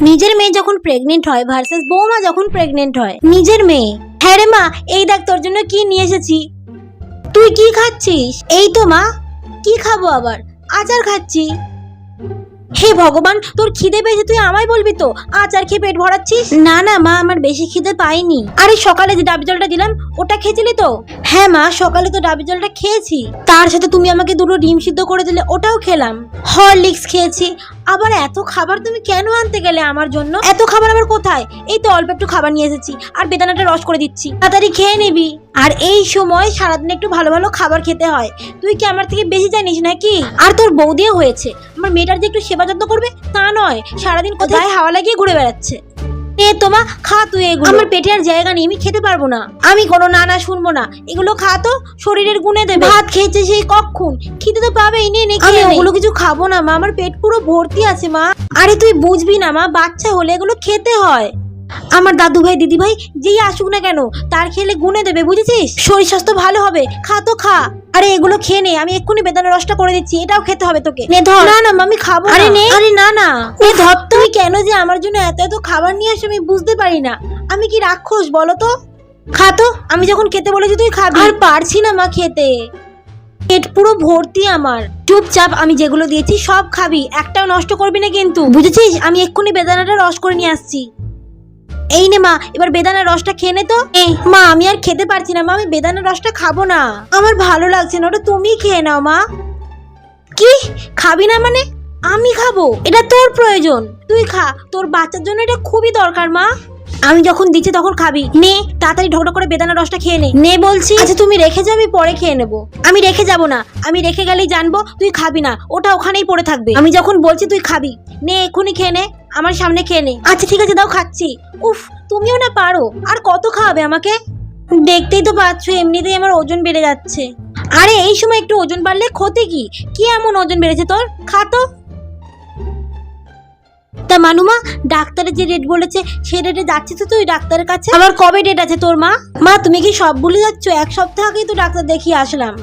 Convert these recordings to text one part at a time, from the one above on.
নিজের মেয়ে যখন প্রেগনেন্ট হয় ভার্সেস বৌমা যখন প্রেগনেন্ট হয়। নিজের মেয়ে, হ্যাঁ রে মা, এই দেখ তোর জন্য কি নিয়ে এসেছি। তুই কি খাচ্ছিস? এই তো মা। কি খাবো আবার? আচার খাচ্ছি। হে ভগবান, তোর খিদে পেয়েছে তুই আমায় বলবি তো? আচার খেয়ে পেট ভরাচ্ছিস? না না মা, আমার বেশি খিদে পাইনি। আরে সকালে যে ডাবের জলটা দিলাম ওটা খেয়েছিলি তো? হ্যাঁ মা, সকালে তো ডাবের জলটা খেয়েছি। তার সাথে তুমি আমাকে দুটো ডিম সিদ্ধ করে দিলে, ওটাও খেলাম। হরলিক্স খেয়েছি। আবার এত খাবার তুমি কেন আনতে গেলে আমার জন্য? এত খাবার আবার কোথায়? এই তো অল্প একটু খাবার নিয়ে এসেছি, আর বেদানাটা রস করে দিচ্ছি, তাড়াতাড়ি খেয়ে নিবি। আর এই সময় সারাদিন একটু ভালো ভালো খাবার খেতে হয়। তুই কি আমার থেকে বেশি জানিস নাকি? আর তোর বউ দিয়ে হয়েছে, আমার মেয়েটার যে একটু সেবা যত্ন করবে তা নয়, সারাদিন কোথায় হাওয়া লাগিয়ে ঘুরে বেড়াচ্ছে। এ তোমা, খা তুই এগুলো। আমার পেটে আর জায়গা নেই, আমি খেতে পারবো না। আমি কোনো না না শুনবো না, এগুলো খা তো, শরীরের গুণে দেবে। ভাত খেয়েছে সেই কখন, খিদে তো পাবেই। নে নে খেয়ে নে। আমি ওগুলো কিছু খাবো না মা, আমার পেট পুরো ভর্তি আছে মা। আরে তুই বুঝবি না মা, বাচ্চা হলে এগুলো খেতে হয়। আমার দাদু ভাই দিদি ভাই যেই আসুক না কেন, তার খেলে গুণে দেবে, বুঝেছিস? শরীর স্বাস্থ্য ভালো হবে, খা তো খা। আরে এগুলো খেয়ে নে, আমি এক্ষুনি বেদানার রসটা করে দিচ্ছি, এটাও খেতে হবে তোকে। নে ধর। না না আমি খাবো না। আরে নে। আরে না না, এ ধর। তুই কেন যে আমার জন্য এত এত খাবার নিয়ে আসে আমি বুঝতে পারি না। আমি কি রাক্ষস বলো তো? খা তো, আমি যখন খেতে বলেছি তুই খাবি। আর পারছি না মা খেতে, পেট পুরো ভর্তি আমার। চুপচাপ আমি যেগুলো দিয়েছি সব খাবি, একটাও নষ্ট করবি না কিন্তু, বুঝেছিস? আমি এক্ষুনি বেদানাটা রস করে নিয়ে আসছি। এই নে মা, এবার বেদানার রসটা খেয়ে নে তো। মা আমি আর খেতে পারছি না মা, আমি বেদানার রসটা খাবো না, আমার ভালো লাগছে না, ওটা তুমি খেয়ে নাও মা। কি খাবি না মানে? আমি খাবো, এটা তোর প্রয়োজন, তুই খা, তোর বাচ্চার জন্য এটা খুবই দরকার মা। আমি যখন দিচ্ছি তখন খাবি। নে তাড়াতাড়ি ঢকঢক করে বেদানার রসটা খেয়ে নে। নে বলছি। আচ্ছা তুমি রেখে যাও, আমি পরে খেয়ে নেবো। আমি রেখে যাবো না, আমি রেখে গেলেই জানবো তুই খাবি না, ওটা ওখানেই পড়ে থাকবে। আমি যখন বলছি তুই খাবি, নে এক্ষুনি খেয়ে নে, আমার সামনে খেয়ে নে। আচ্ছা ঠিক আছে দাও, খাচ্ছি। উফ, তুমিও না পারো, আর কত খাওয়াবে আমাকে? দেখতেই তো পাচ্ছ এমনিতেই আমার ওজন বেড়ে যাচ্ছে। আরে এই সময় একটু ওজন বাড়লে ক্ষতি কি? কি এমন ওজন বেড়েছে তোর? খা তো। তা মানুমা, ডাক্তারের যে ডেট বলেছে সেই ডেটে যাচ্ছিস তো তুই ডাক্তারের কাছে? আবার কবে ডেট আছে তোর মা? মা তুমি কি সব ভুলে যাচ্ছ? এক সপ্তাহ আগেই তো ডাক্তার দেখিয়ে আসলাম,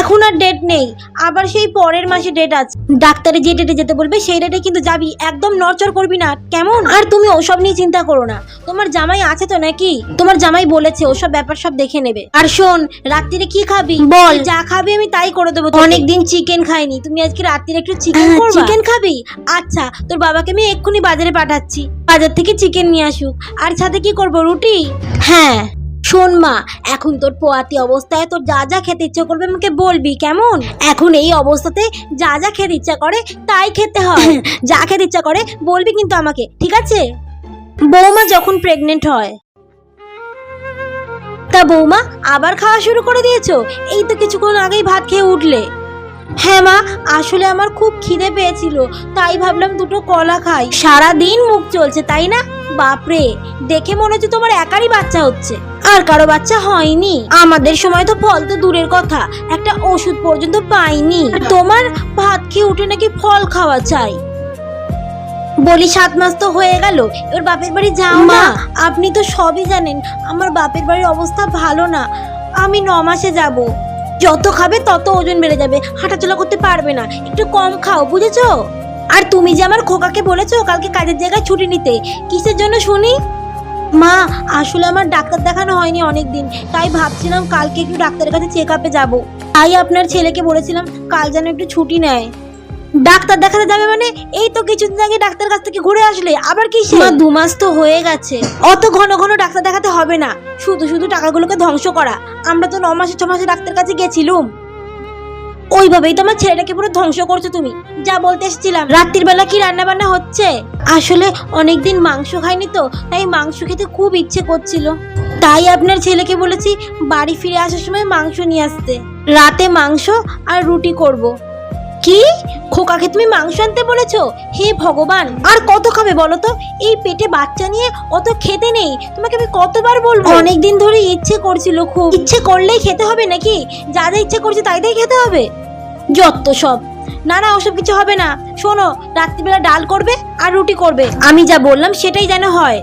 এখন আর ডেট নেই, আবার সেই পরের মাসে ডেট আছে। ডাক্তারে যে ডেটে যেতে বলবে সেই ডেটে কিন্তু যাবি, একদম নড়চড় করবি না, কেমন? আর তুমি ওসব নিয়ে চিন্তা করো না, তোমার জামাই আছে তো নাকি? তোমার জামাই বলেছে ওসব ব্যাপার সব দেখে নেবে। আর শোন, রাত্রিরে কি খাবি বল, যা খাবি আমি তাই করে দেবো। অনেকদিন চিকেন খাইনি, তুমি আজকে রাত্রিরে একটু চিকেন করবা। চিকেন খাবি? আচ্ছা তোর বাবাকে আমি এক্ষুনি বাজারে পাঠাচ্ছি, বাজার থেকে চিকেন নিয়ে আসুক। আর সাথে কি করবো, রুটি? হ্যাঁ শোন মা, এখন তোর পোয়াতি অবস্থায় তোর যা যা খেতে ইচ্ছা করবে আমাকে বলবি, কেমন? এখন এই অবস্থাতে যা যা খেতে ইচ্ছা করে তাই খেতে হয়। যা খেতে ইচ্ছা করে বলবি কিন্তু আমাকে, ঠিক আছে? বৌমা যখন প্রেগনেন্ট হয়। তা বৌমা আবার খাওয়া শুরু করে দিয়েছো? এই তো কিছুক্ষণ আগেই ভাত খেয়ে উঠলে। হ্যাঁ মা, আসলে আমার খুব খিদে পেয়েছিল, তাই ভাবলাম দুটো কলা খাই। সারাদিন মুখ চলছে তাই না? বাপরে, দেখে মনে হচ্ছে তোমার একারই বাচ্চা হচ্ছে, আর কারো বাচ্চা হয়নি। আমাদের সময় তো ফল তো দূরের কথা, একটা ওষুধ পর্যন্ত পাইনি। তোমার ভাত খেয়ে উঠে নাকি ফল খাওয়া চাই। বলি 7 মাস তো হয়ে গেল, এবার বাপের বাড়ি যাও না। আপনি তো সবই জানেন, আমার বাপের বাড়ির অবস্থা ভালো না, আমি 9 মাসে যাব। যত খাবে তত ওজন বেড়ে যাবে, হাঁটাচলা করতে পারবে না, একটু কম খাও, বুঝেছো? আর তুমি যে আমার খোকাকে বলেছো কালকে কাজের জায়গায় ছুটি নিতে, কিসের জন্য শুনি? মা আসলে আমার ডাক্তার দেখানো হয়নি অনেকদিন, তাই ভাবছিলাম কালকে একটু ডাক্তারের কাছে চেক আপে যাবো, তাই আপনার ছেলেকে বলেছিলাম কাল যেন একটু ছুটি নেয়। ডাক্তার দেখাতে যাবে মানে? এই তো কিছুদিন আগে ডাক্তার কাছ থেকে ঘুরে আসলে, আবার কি? 2 মাস তো হয়ে গেছে, অত ঘন ঘন ডাক্তার দেখাতে হবে না, শুধু শুধু টাকাগুলোকে ধ্বংস করা। আমরা তো 9 মাসে 6 মাসে ডাক্তার কাছে গেছিলুম, ওইভাবেই তোমার ছেলেটাকে পুরো ধ্বংস করছো তুমি। যা বলতে এসেছিলাম, রাত্রির বেলা কি রান্না বান্না হচ্ছে? আসলে অনেকদিন মাংস খাইনি তো, তাই মাংস খেতে খুব ইচ্ছে করছিল, তাই আপনার ছেলেকে বলেছি বাড়ি ফিরে আসার সময় মাংস নিয়ে আসতে। রাতে মাংস আর রুটি করব। কি খোকাকে তুমি মাংস আনতে বলেছো? হে ভগবান, আর কত খাবে বলো তো? এই পেটে বাচ্চা নিয়ে অত খেতে নেই, তোমাকে আমি কতবার বলবো? অনেকদিন ধরে ইচ্ছে করছিল, খুব ইচ্ছে করলেই খেতে হবে নাকি? যা যা ইচ্ছে করছে তাই তাই খেতে হবে, যত সব। না না ওসব কিছু হবে না, শোনো রাত্রিবেলা ডাল করবে আর রুটি করবে, আমি যা বললাম সেটাই যেন হয়।